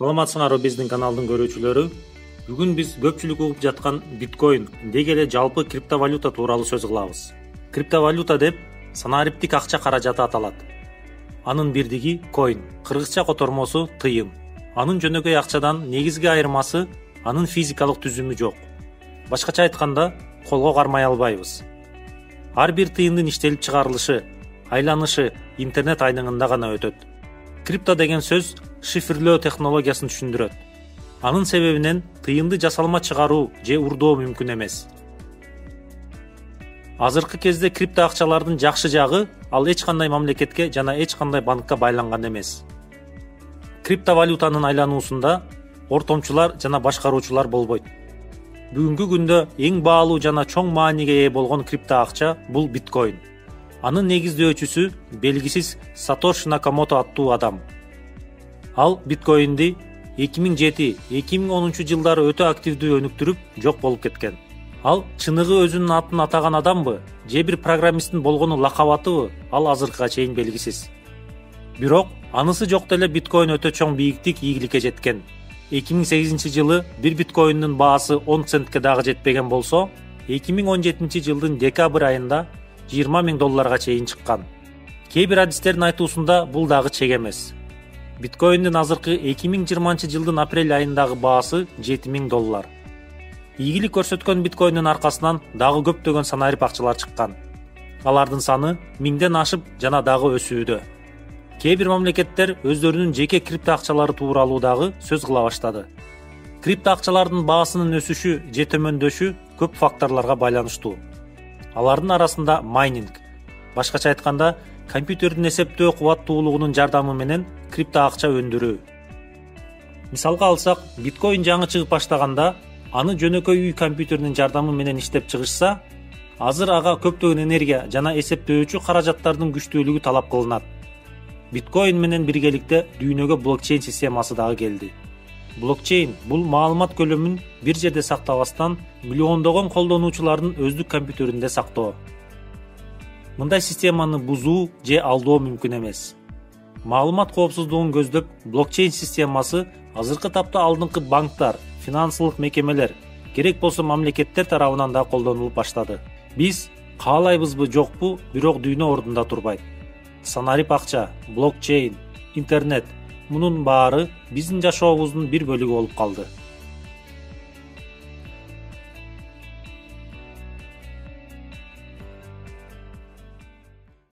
Саламатсыңарбы биздин каналдын көрүүчүлөрү. Бүгүн биз көпчүлүк угуп жаткан биткоин деги эле жалпы криптовалюта тууралуу сөз кылабыз. Криптовалюта деп санариптик акча каражаты аталат. Анын бирдиги коин, кыргызча котормосу тыйын. Анын жөнөкөй акчадан негизги айырмасы анын физикалык түзүмү жок. Башкача айтканда, колго кармай албайбыз. Ар бир тыйындын иштелип чыгарылышы, айланышы интернет айныңында гана өтөт. Крипто деген сөз шифрлөө технологиясын түшүндүрөт. Анын себебинен тыйынды жасалма чыгаруу же урдоо мүмкүн эмес. Азыркы кезде крипто акчалардын жакшы жагы ал эч кандай мамлекетке жана эч кандай банкка байланган эмес. Криптовалютанын айлануусунда ортомчулар жана башкаруучулар болбойт. Бүгүнкү күндө эң баалуу жана чоң мааниге ээ болгон крипто акча бул биткоин. Анын негиздөөчүсү белгисиз Сатоши Накамото аттуу адам. Ал биткоинди 2007-2010 жылдары өтө активдүү өнүктүрүп жок болуп кеткен. Ал чыныгы өзүнүн атын атаган адамбы, же бир программисттин болгону лакабатыбы, ал азыркыга чейин белгисиз. Бирок анысы жок деле биткоин өтө чоң бийиктик ийгиликке жеткен. 2008 жылы бир биткоиндин баасы 10 центке дагы жетпеген болсо, 2017 жылдын декабрь айында $20,000 чейин чыккан. Кээ бир адистердин айтуусунда бул дагы чек эмес. Биткоиндин азыркы 2020 жылдын апрель айындагы баасы $7,000. Ийгилик көрсөткөн биткоиндин аркасынан дагы көптөгөн санарип акчалар чыккан. Алардын саны 1000ден ашып жана дагы өсүүдө. Кээ бир мамлекеттер өздөрүнүн жеке крипто акчалары тууралуу дагы сөз кыла баштады. Крипто акчалардын баасынын өсүшү же төмөндөшү көп факторлорго байланыштуу. Алардын арасында майнинг, башкача айтканда, компьютердин эсептөө кубаттуулугунун жардамы менен крипто акча өндүрүү. Мисалга алсак, биткоин жаңы чыгып баштаганда, аны жөнөкөй үй компьютеринин жардамы менен иштеп чыгышса, азыр ага көптөгөн энергия жана эсептөөчү каражаттардын күчтүүлүгү талап кылынат. Биткоин менен биргеликте дүйнөгө блокчейн системасы дагы келди. Блокчейн бул маалымат көлөмүн бир жерде сактабастан миллиондогон колдонуучулардын өздүк компьютеринде сактоо. Мындай системаны бузуу же алдоо мүмкүн эмес. Маалымат коопсуздугун көздөп, блокчейн системасы азыркы тапта алдыңкы банктар, финансылык мекемелер, керек болсо мамлекеттер тарабынан да колдонулуп баштады. Биз каалайбызбы жокпу, бирок дүйнө ордунда турбайт. Санарип акча, блокчейн, интернет — мунун баары биздин жашообуздун бир бөлүгү болуп калды.